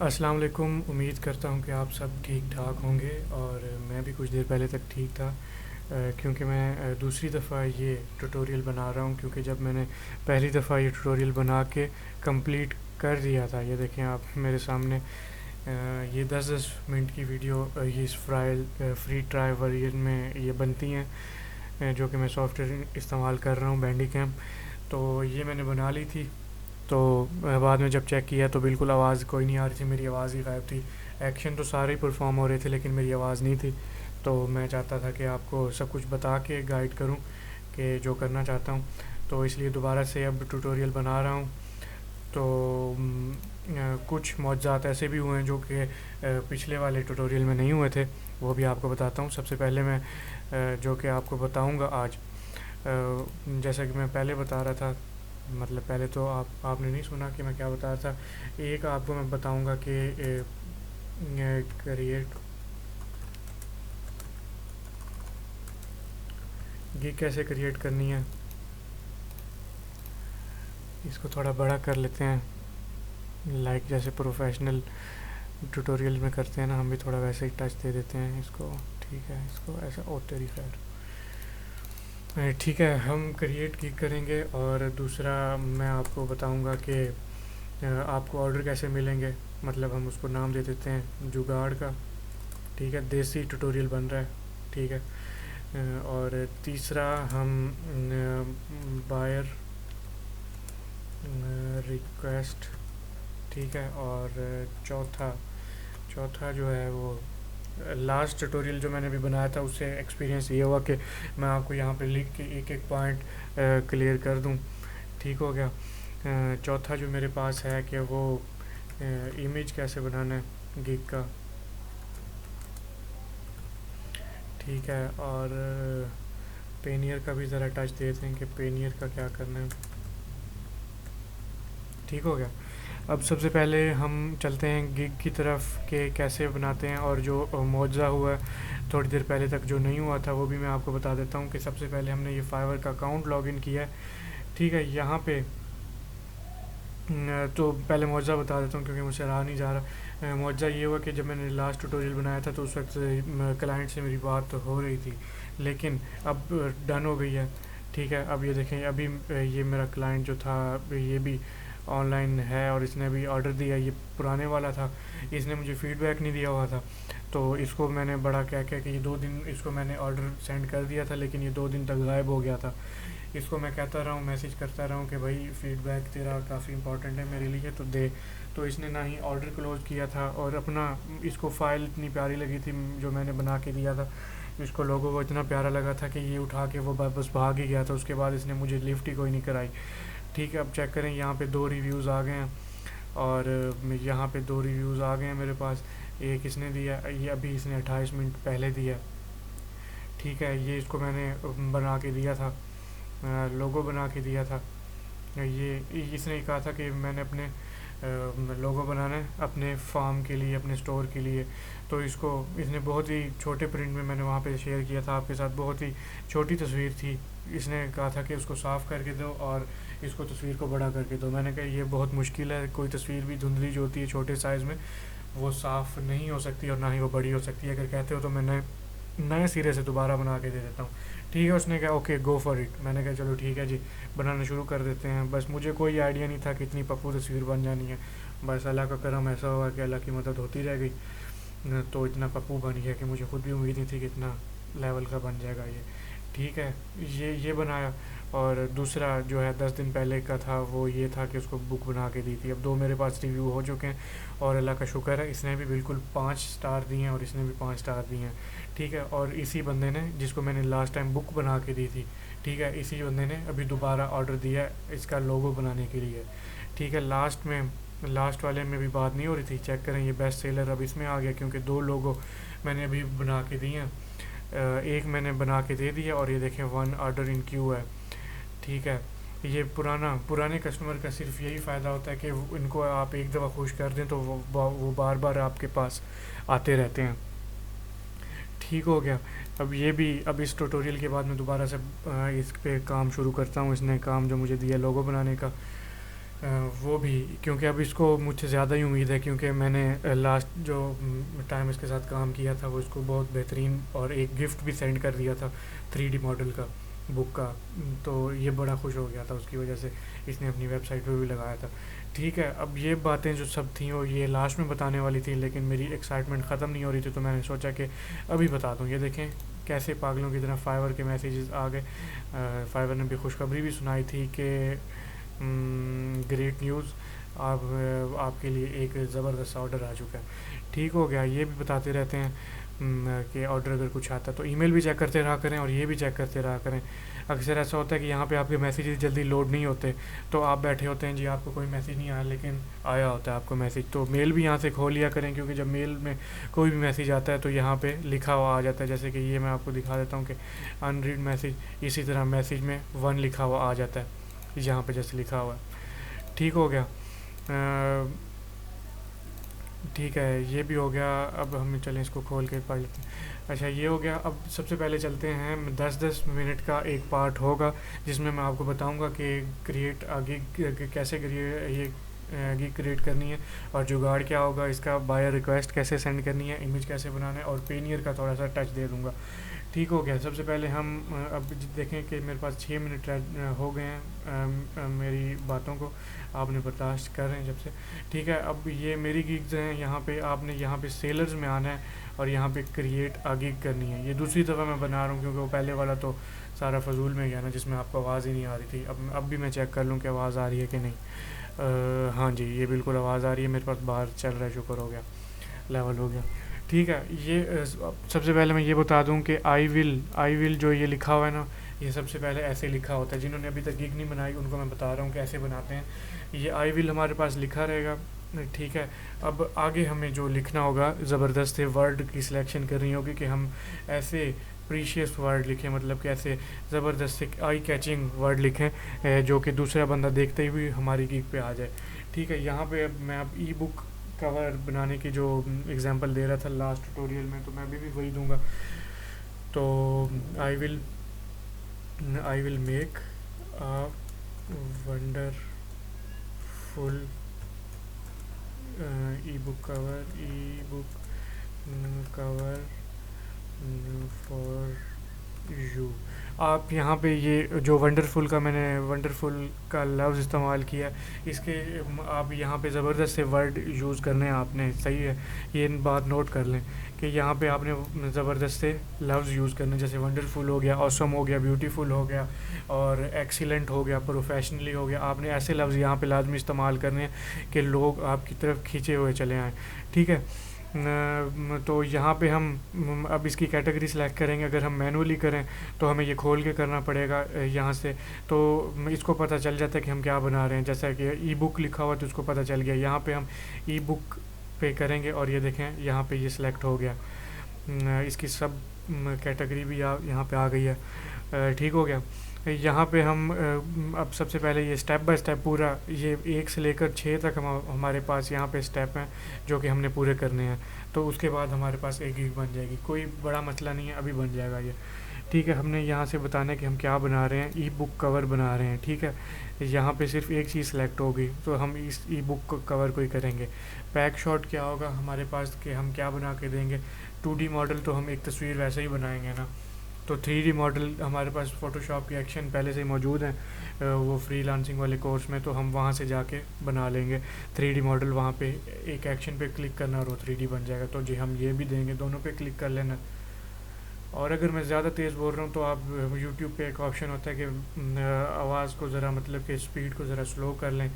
السلام علیکم، امید کرتا ہوں کہ آپ سب ٹھیک ٹھاک ہوں گے اور میں بھی کچھ دیر پہلے تک ٹھیک تھا، کیونکہ میں دوسری دفعہ یہ ٹوٹوریل بنا رہا ہوں، کیونکہ جب میں نے پہلی دفعہ یہ ٹوٹوریل بنا کے کمپلیٹ کر دیا تھا، یہ دیکھیں آپ میرے سامنے، یہ 10 منٹ کی ویڈیو اس فری ٹرائی ورژن میں یہ بنتی ہیں، جو کہ میں سافٹ ویئر استعمال کر رہا ہوں بینڈی کیم. تو یہ میں نے بنا لی تھی. تو بعد میں جب چیک کیا تو بالکل آواز کوئی نہیں آ رہی تھی، میری آواز ہی غائب تھی. ایکشن تو سارے ہی پرفارم ہو رہے تھے لیکن میری آواز نہیں تھی. تو میں چاہتا تھا کہ آپ کو سب کچھ بتا کے گائیڈ کروں کہ جو کرنا چاہتا ہوں، تو اس لیے دوبارہ سے اب ٹوٹوریل بنا رہا ہوں. تو کچھ معجزات ایسے بھی ہوئے ہیں جو کہ پچھلے والے ٹوٹوریل میں نہیں ہوئے تھے، وہ بھی آپ کو بتاتا ہوں. سب سے پہلے میں جو کہ آپ کو بتاؤں گا آج، جیسا کہ میں پہلے بتا رہا تھا، مطلب پہلے تو آپ نے نہیں سنا کہ میں کیا بتا رہا تھا. ایک آپ کو میں بتاؤں گا کہ کریٹ گگ کیسے کریٹ کرنی ہے. اس کو تھوڑا بڑا کر لیتے ہیں، لائک جیسے پروفیشنل ٹوٹوریل میں کرتے ہیں نا، ہم بھی تھوڑا ویسے ہی ٹچ دے دیتے ہیں اس کو. ٹھیک ہے، اس کو ایسا تیری خیر. ٹھیک ہے، ہم کریٹ گگ کریں گے. اور دوسرا میں آپ کو بتاؤں گا کہ آپ کو آرڈر کیسے ملیں گے. مطلب ہم اس کو نام دے دیتے ہیں جگاڑ کا. ٹھیک ہے، دیسی ٹوٹوریل بن رہا ہے. ٹھیک ہے. اور تیسرا ہم بائر ریکویسٹ. ٹھیک ہے. اور چوتھا جو ہے وہ لاسٹ ٹوٹوریل جو میں نے ابھی بنایا تھا، اس سے ایکسپیرینس یہ ہوا کہ میں آپ کو یہاں پہ لکھ کے ایک ایک پوائنٹ کلیئر کر دوں. ٹھیک ہو گیا. چوتھا جو میرے پاس ہے کہ وہ امیج کیسے بنانا ہے گگ کا. ٹھیک ہے. اور پینیئر کا بھی ذرا ٹچ دیتے ہیں کہ پینیئر کا کیا کرنا ہے. ٹھیک ہو گیا. اب سب سے پہلے ہم چلتے ہیں گگ کی طرف کہ کیسے بناتے ہیں. اور جو معجزہ ہوا ہے تھوڑی دیر پہلے تک جو نہیں ہوا تھا، وہ بھی میں آپ کو بتا دیتا ہوں کہ سب سے پہلے ہم نے یہ فائور کا اکاؤنٹ لاگ ان کیا ہے. ٹھیک ہے. یہاں پہ تو پہلے معجزہ بتا دیتا ہوں کیونکہ مجھ سے رہا نہیں جا رہا. معجزہ یہ ہوا کہ جب میں نے لاسٹ ٹوٹوریل بنایا تھا تو اس وقت کلائنٹ سے میری بات ہو رہی تھی، لیکن اب ڈن ہو گئی ہے. ٹھیک ہے. اب یہ دیکھیں، ابھی یہ میرا کلائنٹ جو تھا یہ بھی آن لائن ہے اور اس نے بھی آرڈر دیا. یہ پرانے والا تھا، اس نے مجھے فیڈ بیک نہیں دیا ہوا تھا. تو اس کو میں نے بڑا کہہ کہ یہ 2 دن اس کو میں نے آرڈر سینڈ کر دیا تھا، لیکن یہ 2 دن تک غائب ہو گیا تھا. اس کو میں کہتا رہا ہوں، میسیج کرتا رہا ہوں کہ بھائی فیڈ بیک تیرا کافی امپورٹنٹ ہے میرے لیے تو دے. تو اس نے نہ ہی آرڈر کلوز کیا تھا، اور اپنا اس کو فائل اتنی پیاری لگی تھی جو میں نے بنا کے دیا تھا، اس کو لوگوں کو اتنا پیارا لگا تھا کہ یہ اٹھا کے وہ بس بھاگ ہی گیا تھا. اس کے بعد اس نے مجھے لفٹ ہی کوئی نہیں کرائی. ٹھیک ہے. اب چیک کریں، یہاں پہ 2 ریویوز آ گئے ہیں، اور یہاں پہ 2 ریویوز آ گئے ہیں میرے پاس. ایک اس نے دیا، یہ ابھی اس نے 28 منٹ پہلے دیا. ٹھیک ہے. یہ اس کو میں نے بنا کے دیا تھا، لوگو بنا کے دیا تھا. یہ اس نے کہا تھا کہ میں نے اپنے لوگو بنانا ہے اپنے فارم کے لیے، اپنے اسٹور کے لیے. تو اس نے بہت ہی چھوٹے پرنٹ میں نے وہاں پہ شیئر کیا تھا آپ کے ساتھ. بہت ہی چھوٹی تصویر تھی. اس نے کہا تھا کہ اس کو صاف کر کے دو اور اس کو تصویر کو بڑا کر کے دو. میں نے کہا یہ بہت مشکل ہے، کوئی تصویر بھی دھندلی جو ہوتی ہے چھوٹے سائز میں وہ صاف نہیں ہو سکتی اور نہ ہی وہ بڑی ہو سکتی ہے. اگر کہتے ہو تو میں نئے سرے سے دوبارہ بنا کے دے دیتا ہوں. ٹھیک ہے. اس نے کہا اوکے گو فار اٹ. میں نے کہا چلو ٹھیک ہے جی، بنانا شروع کر دیتے ہیں. بس مجھے کوئی آئیڈیا نہیں تھا کہ اتنی پپو تصویر بن جانی ہے. بس اللہ کا کرم ایسا ہوا کہ اللہ کی مدد ہوتی رہ گئی، تو اتنا پپو بن گیا کہ مجھے خود بھی امید نہیں تھی کہ اتنا لیول کا بن جائے گا یہ. ٹھیک ہے. یہ بنایا. اور دوسرا جو ہے 10 دن پہلے کا تھا، وہ یہ تھا کہ اس کو بک بنا کے دی تھی. اب 2 میرے پاس ریویو ہو چکے ہیں اور اللہ کا شکر ہے، اس نے بھی بالکل 5 سٹار دیے ہیں اور اس نے بھی 5 سٹار دیے ہیں. ٹھیک ہے. اور اسی بندے نے، جس کو میں نے لاسٹ ٹائم بک بنا کے دی تھی، ٹھیک ہے، اسی بندے نے ابھی دوبارہ آرڈر دیا ہے اس کا لوگو بنانے کے لیے. ٹھیک ہے. لاسٹ والے میں بھی بات نہیں ہو رہی تھی. چیک کریں، یہ بیسٹ سیلر اب اس میں آ گیا کیونکہ 2 لوگو میں نے ابھی بنا کے دیے ہیں. ایک میں نے بنا کے دے دیا اور یہ دیکھیں 1 آرڈر ان کیو ہے. ٹھیک ہے. یہ پرانے کسٹمر کا صرف یہی فائدہ ہوتا ہے کہ ان کو آپ ایک دفعہ خوش کر دیں تو وہ بار بار آپ کے پاس آتے رہتے ہیں. ٹھیک ہو گیا. اب اس ٹوٹوریل کے بعد میں دوبارہ سے اس پہ کام شروع کرتا ہوں. اس نے کام جو مجھے دیا لوگو بنانے کا، وہ بھی کیونکہ اب اس کو مجھ سے زیادہ ہی امید ہے، کیونکہ میں نے لاسٹ جو ٹائم اس کے ساتھ کام کیا تھا وہ اس کو بہت بہترین اور ایک گفٹ بھی سینڈ کر دیا تھا 3D ماڈل کا، بک کا، تو یہ بڑا خوش ہو گیا تھا، اس کی وجہ سے اس نے اپنی ویب سائٹ پہ بھی لگایا تھا۔ ٹھیک ہے، اب یہ باتیں جو سب تھیں وہ یہ لاسٹ میں بتانے والی تھی، لیکن میری ایکسائٹمنٹ ختم نہیں ہو رہی تھی، تو میں نے سوچا کہ ابھی بتا دوں۔ یہ دیکھیں کیسے پاگلوں کی طرح فائور کے میسیجز آ گئے۔ فائور نے بھی خوشخبری بھی سنائی تھی کہ گریٹ نیوز، آپ کے لیے ایک زبردست آرڈر آ چکا ہے۔ ٹھیک ہو گیا، یہ بھی بتاتے رہتے ہیں کہ آرڈر اگر کچھ آتا ہے تو ای میل بھی چیک کرتے رہا کریں اور یہ بھی چیک کرتے رہا کریں۔ اکثر ایسا ہوتا ہے کہ یہاں پہ آپ کے میسیجز جلدی لوڈ نہیں ہوتے، تو آپ بیٹھے ہوتے ہیں جی آپ کو کوئی میسیج نہیں آیا، لیکن آیا ہوتا ہے آپ کو میسیج، تو میل بھی یہاں سے کھول لیا کریں، کیونکہ جب میل میں کوئی بھی میسیج آتا ہے تو یہاں پہ لکھا ہوا آ جاتا ہے، جیسے کہ یہ میں آپ کو دکھا دیتا ہوں کہ ان ریڈ میسیج، اسی طرح میسیج میں 1 لکھا ہوا آ جاتا ہے یہاں پہ جیسے لکھا ہوا ہے۔ ٹھیک ہو گیا، ٹھیک ہے، یہ بھی ہو گیا۔ اب ہم چلیں اس کو کھول کے پڑھ لیتے ہیں۔ اچھا یہ ہو گیا، اب سب سے پہلے چلتے ہیں 10 منٹ کا ایک پارٹ ہوگا جس میں میں آپ کو بتاؤں گا کہ کریٹ کیسے یہ گیگ کریٹ کرنی ہے، اور جگاڑ کیا ہوگا اس کا، بائر ریکویسٹ کیسے سینڈ کرنی ہے، امیج کیسے بنانا ہے، اور پینیئر کا تھوڑا سا ٹچ دے دوں گا۔ ٹھیک ہو گیا، سب سے پہلے ہم اب دیکھیں کہ میرے پاس 6 منٹ ہو گئے ہیں میری باتوں کو، آپ نے برداشت کر رہے ہیں جب سے۔ ٹھیک ہے، اب یہ میری گیگز ہیں، یہاں پہ آپ نے یہاں پہ سیلرز میں آنا ہے اور یہاں پہ کریٹ گیگ کرنی ہے۔ یہ دوسری دفعہ میں بنا رہا ہوں کیونکہ وہ پہلے والا تو سارا فضول میں گیا نا، جس میں آپ کو آواز ہی نہیں آ رہی تھی۔ اب بھی میں چیک کر لوں کہ آواز آ رہی ہے کہ نہیں۔ ہاں جی، یہ بالکل آواز آ رہی ہے، میرے پاس باہر چل رہا ہے، شکر ہو گیا، لیول ہو گیا۔ ٹھیک ہے، یہ سب سے پہلے میں یہ بتا دوں کہ آئی ول جو یہ لکھا ہوا ہے نا، یہ سب سے پہلے ایسے لکھا ہوتا ہے۔ جنہوں نے ابھی تک گیگ نہیں بنائی ان کو میں بتا رہا ہوں کہ ایسے بناتے ہیں۔ یہ آئی ول ہمارے پاس لکھا رہے گا، ٹھیک ہے۔ اب آگے ہمیں جو لکھنا ہوگا، زبردست ورڈ کی سلیکشن کرنی ہوگی کہ ہم ایسے پریشیس ورڈ لکھیں، مطلب کہ ایسے زبردست آئی کیچنگ ورڈ لکھیں جو کہ دوسرا بندہ دیکھتے ہی ہماری گیگ پہ آ جائے۔ ٹھیک ہے، یہاں پہ میں اب ای بک کور بنانے کی جو اگزامپل دے رہا تھا لاسٹ ٹیوٹوریل میں، تو میں بھی وہی دوں گا۔ تو I will make wonderful e book cover for you. آپ یہاں پہ یہ جو ونڈرفل کا میں نے ونڈرفل کا لفظ استعمال کیا، اس کے آپ یہاں پہ زبردست سے ورڈ یوز کرنے ہیں آپ نے، صحیح ہے، یہ بات نوٹ کر لیں کہ یہاں پہ آپ نے زبردست سے لفظ یوز کرنے، جیسے ونڈرفل ہو گیا، آسم ہو گیا، بیوٹیفل ہو گیا، اور ایکسیلنٹ ہو گیا، پروفیشنلی ہو گیا۔ آپ نے ایسے لفظ یہاں پہ لازمی استعمال کرنے ہیں کہ لوگ آپ کی طرف کھینچے ہوئے چلے آئیں۔ ٹھیک ہے، تو یہاں پہ ہم اب اس کی کیٹیگری سلیکٹ کریں گے۔ اگر ہم مینولی کریں تو ہمیں یہ کھول کے کرنا پڑے گا یہاں سے، تو اس کو پتہ چل جاتا ہے کہ ہم کیا بنا رہے ہیں۔ جیسا کہ ای بک لکھا ہوا تو اس کو پتہ چل گیا، یہاں پہ ہم ای بک پہ کریں گے اور یہ دیکھیں یہاں پہ یہ سلیکٹ ہو گیا، اس کی سب کیٹیگری بھی یہاں پہ آ گئی ہے۔ ٹھیک ہو گیا، یہاں پہ ہم اب سب سے پہلے یہ اسٹیپ بائی اسٹیپ پورا، یہ 1 سے لے کر 6 تک ہمارے پاس یہاں پہ اسٹیپ ہیں جو کہ ہم نے پورے کرنے ہیں، تو اس کے بعد ہمارے پاس ایک گیگ بن جائے گی۔ کوئی بڑا مسئلہ نہیں ہے، ابھی بن جائے گا یہ۔ ٹھیک ہے، ہم نے یہاں سے بتانا ہے کہ ہم کیا بنا رہے ہیں، ای بک کور بنا رہے ہیں۔ ٹھیک ہے، یہاں پہ صرف ایک چیز سلیکٹ ہوگی تو ہم اس ای بک کور کو ہی کریں گے۔ پیک شاٹ کیا ہوگا ہمارے پاس کہ ہم کیا بنا کے دیں گے، 2D ماڈل تو ہم ایک تصویر ویسے ہی بنائیں گے نا، تو 3D ماڈل ہمارے پاس فوٹو شاپ کے ایکشن پہلے سے ہی موجود ہیں، وہ فری لانسنگ والے کورس میں، تو ہم وہاں سے جا کے بنا لیں گے 3D ماڈل۔ وہاں پہ ایک ایکشن پہ کلک کرنا اور وہ 3D بن جائے گا۔ تو جی ہم یہ بھی دیں گے، دونوں پہ کلک کر لینا۔ اور اگر میں زیادہ تیز بول رہا ہوں تو آپ یوٹیوب پہ ایک آپشن ہوتا ہے کہ آواز کو ذرا مطلب کہ اسپیڈ کو ذرا سلو کر لیں،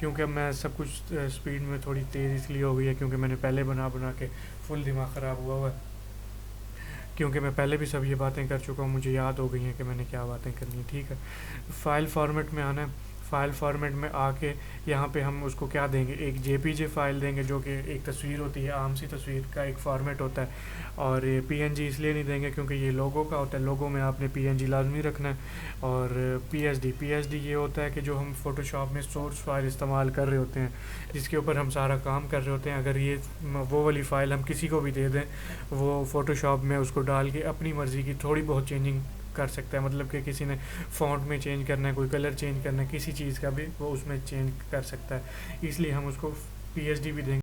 کیونکہ اب میں سب کچھ اسپیڈ میں تھوڑی تیز اس لیے ہو گئی ہے کیونکہ میں نے پہلے بنا کے فل دماغ خراب ہوا ہے، کیونکہ میں پہلے بھی سب یہ باتیں کر چکا ہوں، مجھے یاد ہو گئی ہیں کہ میں نے کیا باتیں کرنی ہیں۔ ٹھیک ہے، فائل فارمیٹ میں آنا ہے۔ فائل فارمیٹ میں آ کے یہاں پہ ہم اس کو کیا دیں گے، ایک JPG فائل دیں گے جو کہ ایک تصویر ہوتی ہے، عام سی تصویر کا ایک فارمیٹ ہوتا ہے، اور PNG اس لیے نہیں دیں گے کیونکہ یہ لوگو کا ہوتا ہے، لوگو میں آپ نے PNG لازمی رکھنا ہے۔ اور PSD یہ ہوتا ہے کہ جو ہم فوٹو شاپ میں سورس فائل استعمال کر رہے ہوتے ہیں، جس کے اوپر ہم سارا کام کر رہے ہوتے ہیں، اگر یہ وہ والی فائل ہم کسی کو بھی دے دیں، وہ فوٹو شاپ میں اس کو ڈال کے اپنی مرضی کی تھوڑی بہت چینجنگ کر سکتا ہے، مطلب کہ کسی نے فونٹ میں چینج کرنا ہے، کوئی کلر چینج کرنا ہے، کسی چیز کا بھی وہ اس میں چینج کر سکتا ہے، اس لیے ہم اس کو پی ایچ ڈی بھی دیں گے.